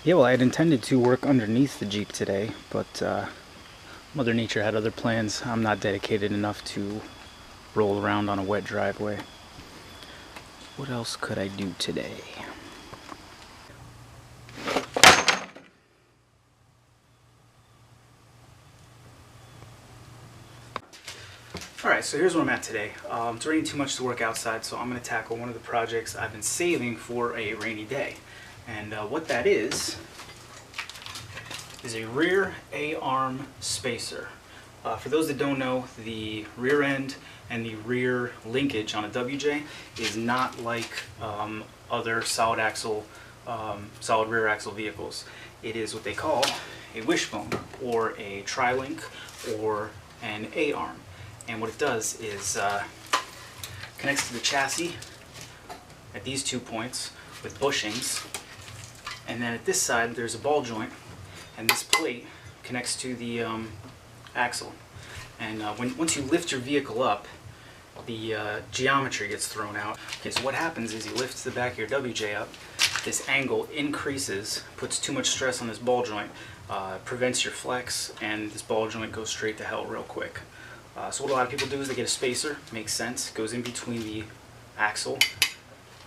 Yeah, well, I had intended to work underneath the Jeep today, but Mother Nature had other plans. I'm not dedicated enough to roll around on a wet driveway. What else could I do today? Alright, so here's where I'm at today. It's raining too much to work outside, so I'm going to tackle one of the projects I've been saving for a rainy day. And what that is a rear A-arm spacer. For those that don't know, the rear end and the rear linkage on a WJ is not like other solid rear axle vehicles. It is what they call a wishbone, or a tri-link, or an A-arm. And what it does is connects to the chassis at these 2 points with bushings, and then at this side there's a ball joint, and this plate connects to the axle. And once you lift your vehicle up, the geometry gets thrown out. Okay, so what happens is you lift the back of your WJ up, this angle increases, puts too much stress on this ball joint, prevents your flex, and this ball joint goes straight to hell real quick. So what a lot of people do is they get a spacer, makes sense, goes in between the axle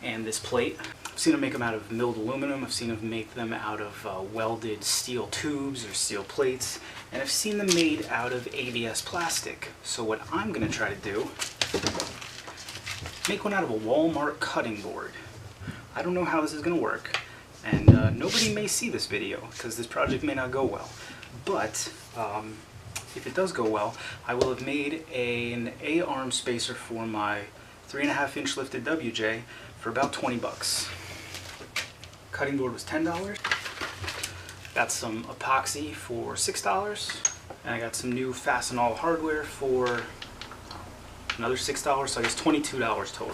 and this plate. I've seen them make them out of milled aluminum, I've seen them make them out of welded steel tubes or steel plates, and I've seen them made out of ABS plastic. So what I'm going to try to do, make one out of a Walmart cutting board. I don't know how this is going to work, and nobody may see this video because this project may not go well, but if it does go well, I will have made an A-arm spacer for my 3.5-inch lifted WJ for about 20 bucks. Cutting board was $10. Got some epoxy for $6, and I got some new Fastenal hardware for another $6, so I guess $22 total.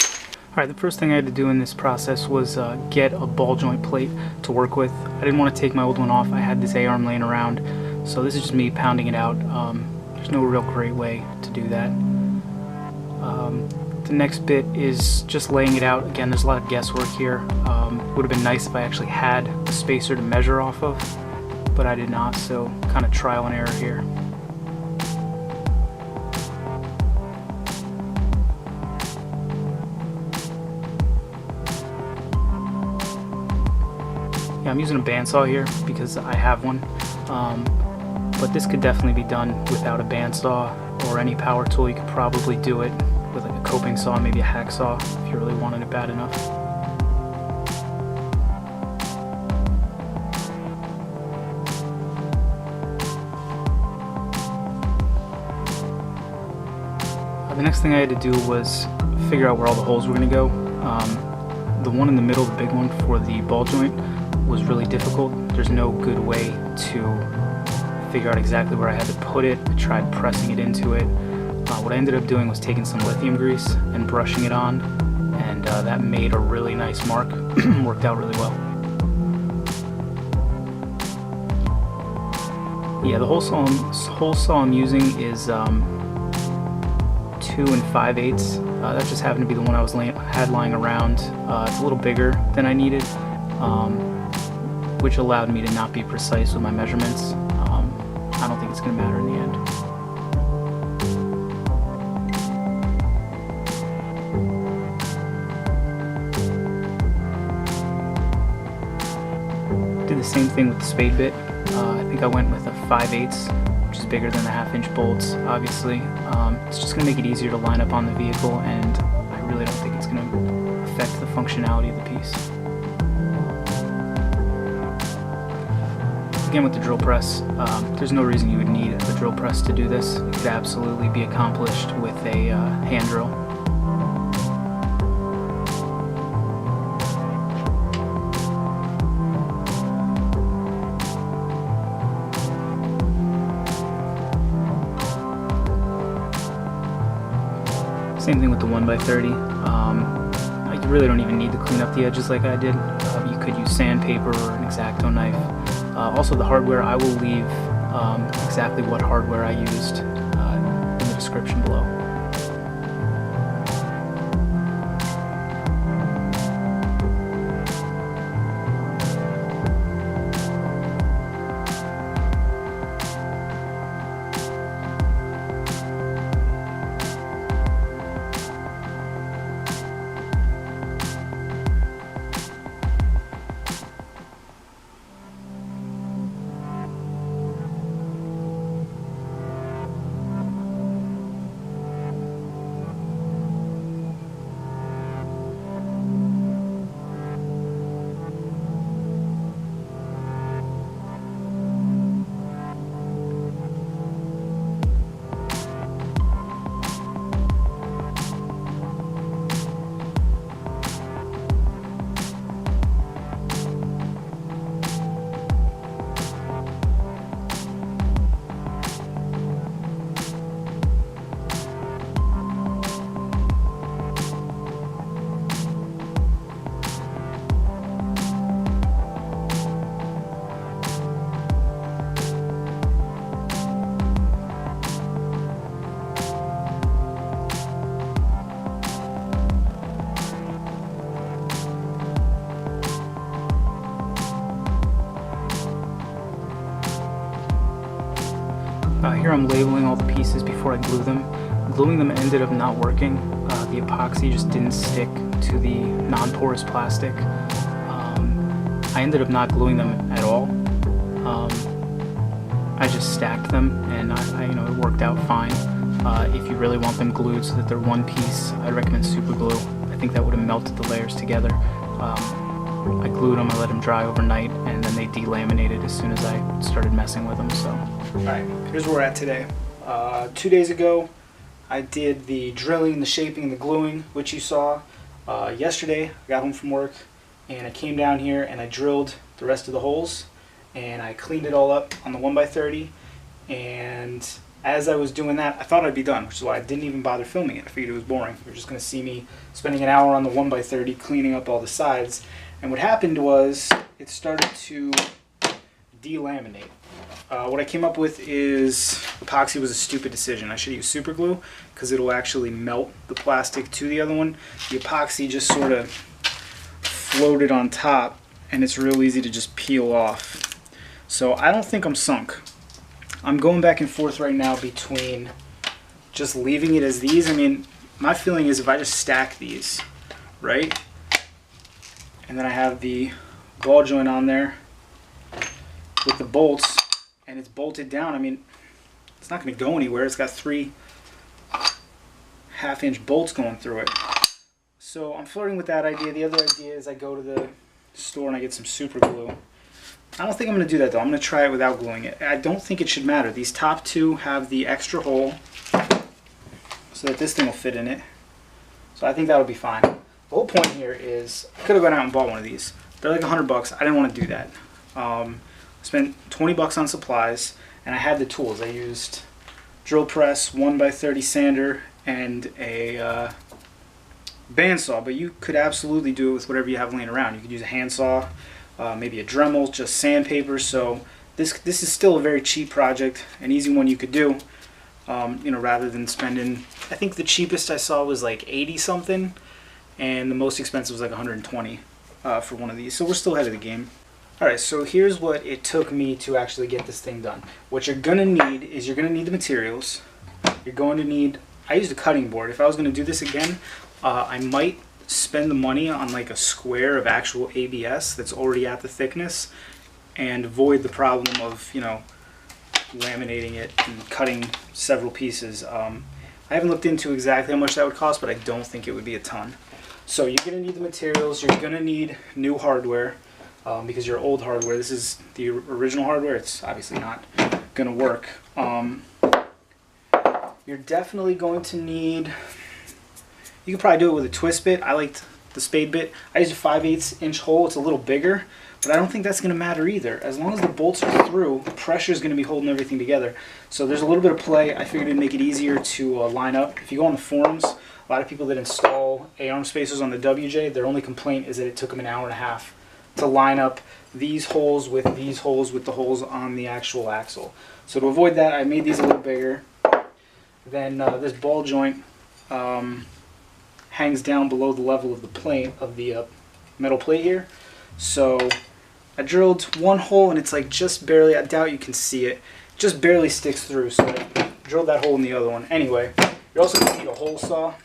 Alright, the first thing I had to do in this process was get a ball joint plate to work with. I didn't want to take my old one off. I had this A-arm laying around, so this is just me pounding it out. There's no real great way to do that. The next bit is just laying it out. Again, there's a lot of guesswork here. Would have been nice if I actually had a spacer to measure off of, but I did not, so kind of trial and error here. Yeah, I'm using a bandsaw here because I have one, but this could definitely be done without a bandsaw or any power tool. You could probably do it with like a coping saw, maybe a hacksaw if you really wanted it bad enough. The next thing I had to do was figure out where all the holes were going to go. The one in the middle, the big one for the ball joint, was really difficult. There's no good way to figure out exactly where I had to put it. I tried pressing it into it. What I ended up doing was taking some lithium grease and brushing it on, and that made a really nice mark. Worked out really well. Yeah, the hole saw I'm using is 2 5/8. That just happened to be the one I had lying around. It's a little bigger than I needed, which allowed me to not be precise with my measurements. I don't think it's going to matter in the end. Did the same thing with the spade bit. I think I went with a 5/8, which is bigger than the 1/2-inch bolts, obviously. It's just going to make it easier to line up on the vehicle, and I really don't think it's going to affect the functionality of the piece. Again, with the drill press, there's no reason you would need a drill press to do this. It could absolutely be accomplished with a hand drill. Same thing with the 1x30. You really don't even need to clean up the edges like I did. You could use sandpaper or an X-Acto knife. Also, the hardware, I will leave exactly what hardware I used in the description below. Here I'm labeling all the pieces before I glue them. Gluing them ended up not working. The epoxy just didn't stick to the non-porous plastic. I ended up not gluing them at all. I just stacked them, and it worked out fine. If you really want them glued so that they're one piece, I'd recommend super glue. I think that would have melted the layers together. I glued them, I let them dry overnight, and then they delaminated as soon as I started messing with them. So, alright, here's where we're at today. 2 days ago, I did the drilling, the shaping, the gluing, which you saw. Yesterday, I got home from work, and I came down here and I drilled the rest of the holes, and I cleaned it all up on the 1x30, and as I was doing that, I thought I'd be done, which is why I didn't even bother filming it. I figured it was boring. You're just going to see me spending an hour on the 1x30 cleaning up all the sides. And what happened was it started to delaminate. What I came up with is epoxy was a stupid decision. I should use super glue because it'll actually melt the plastic to the other one. The epoxy just sort of floated on top, and it's real easy to just peel off. So I don't think I'm sunk. I'm going back and forth right now between just leaving it as these. I mean, my feeling is if I just stack these, right? And then I have the ball joint on there with the bolts, and it's bolted down. I mean, it's not going to go anywhere. It's got 3 half-inch bolts going through it. So I'm flirting with that idea. The other idea is I go to the store and I get some super glue. I don't think I'm going to do that though. I'm going to try it without gluing it. I don't think it should matter. These top 2 have the extra hole so that this thing will fit in it. So I think that'll be fine. The whole point here is I could have gone out and bought one of these. They're like $100. I didn't want to do that. I spent $20 on supplies, and I had the tools. I used drill press, 1x30 sander, and a bandsaw. But you could absolutely do it with whatever you have laying around. You could use a handsaw. Maybe a Dremel, just sandpaper. So this is still a very cheap project, an easy one you could do. Rather than spending, I think the cheapest I saw was like 80 something, and the most expensive was like 120 for one of these. So we're still ahead of the game. All right, so here's what it took me to actually get this thing done. What you're gonna need is you're gonna need the materials. You're going to need. I used a cutting board. If I was gonna do this again, I might spend the money on like a square of actual ABS that's already at the thickness and avoid the problem of laminating it and cutting several pieces. I haven't looked into exactly how much that would cost, but I don't think it would be a ton. So you're going to need the materials. You're going to need new hardware because your old hardware, this is the original hardware, it's obviously not going to work. You're definitely going to need. You can probably do it with a twist bit. I liked the spade bit. I used a 5/8 inch hole. It's a little bigger, but I don't think that's going to matter either. As long as the bolts are through, the pressure is going to be holding everything together. So there's a little bit of play. I figured it'd make it easier to line up. If you go on the forums, a lot of people that install A-arm spacers on the WJ, their only complaint is that it took them an hour and a half to line up these holes with the holes on the actual axle. So to avoid that, I made these a little bigger. Then this ball joint hangs down below the level of the plate of the metal plate here. So I drilled one hole and it's like just barely, I doubt you can see it, just barely sticks through. So I drilled that hole in the other one. Anyway, you're also going to need a hole saw.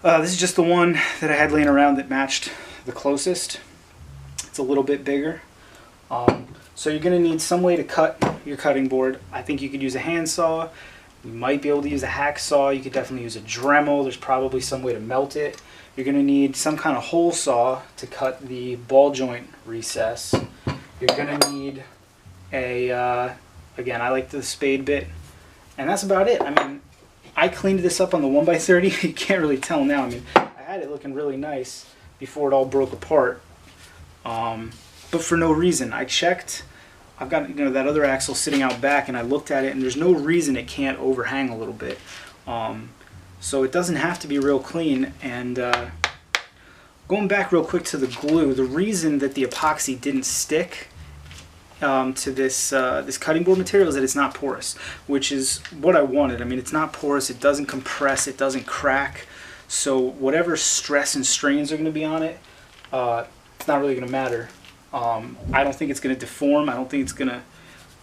This is just the one that I had laying around that matched the closest. It's a little bit bigger. So you're going to need some way to cut your cutting board. I think you could use a handsaw. You might be able to use a hacksaw. You could definitely use a Dremel. There's probably some way to melt it. You're going to need some kind of hole saw to cut the ball joint recess. You're going to need a, again, I like the spade bit. And that's about it. I mean, I cleaned this up on the 1x30. You can't really tell now. I mean, I had it looking really nice before it all broke apart. But for no reason. I checked. I've got that other axle sitting out back, and I looked at it, and there's no reason it can't overhang a little bit. So it doesn't have to be real clean. And going back real quick to the glue, the reason that the epoxy didn't stick to this this cutting board material is that it's not porous, which is what I wanted. I mean, it's not porous, it doesn't compress, it doesn't crack. So whatever stress and strains are going to be on it, it's not really going to matter. I don't think it's going to deform. I don't think it's going to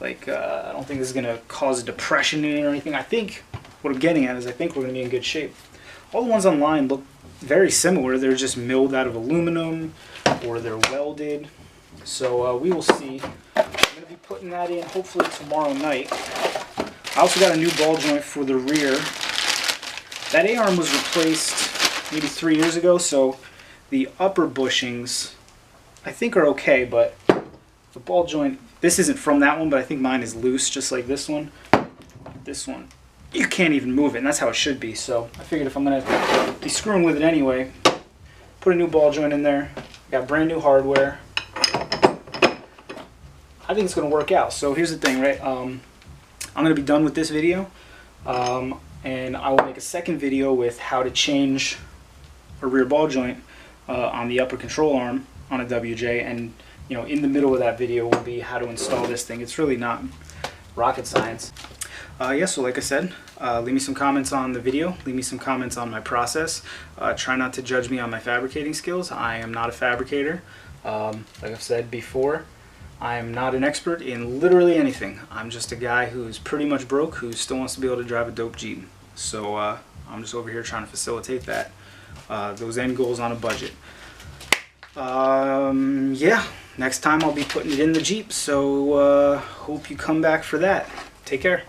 Like, I don't think this is going to cause a depression in it or anything. I think what I'm getting at is I think we're going to be in good shape. All the ones online look very similar. They're just milled out of aluminum or they're welded. So we will see. I'm going to be putting that in hopefully tomorrow night. I also got a new ball joint for the rear. That A-arm was replaced maybe 3 years ago, so the upper bushings I think are okay, but the ball joint, this isn't from that one, but I think mine is loose, just like this one. This one, you can't even move it, and that's how it should be. So I figured if I'm going to be screwing with it anyway, put a new ball joint in there. Got brand new hardware. I think it's going to work out. So here's the thing, right? I'm going to be done with this video, and I will make a second video with how to change a rear ball joint on the upper control arm on a WJ, and you know, in the middle of that video will be how to install this thing. It's really not rocket science. Yeah, so like I said, leave me some comments on the video, leave me some comments on my process. Try not to judge me on my fabricating skills. I am not a fabricator. Like I've said before, I am not an expert in literally anything. I'm just a guy who's pretty much broke, who still wants to be able to drive a dope Jeep. So I'm just over here trying to facilitate that, those end goals on a budget. Yeah, next time I'll be putting it in the Jeep, so hope you come back for that. Take care.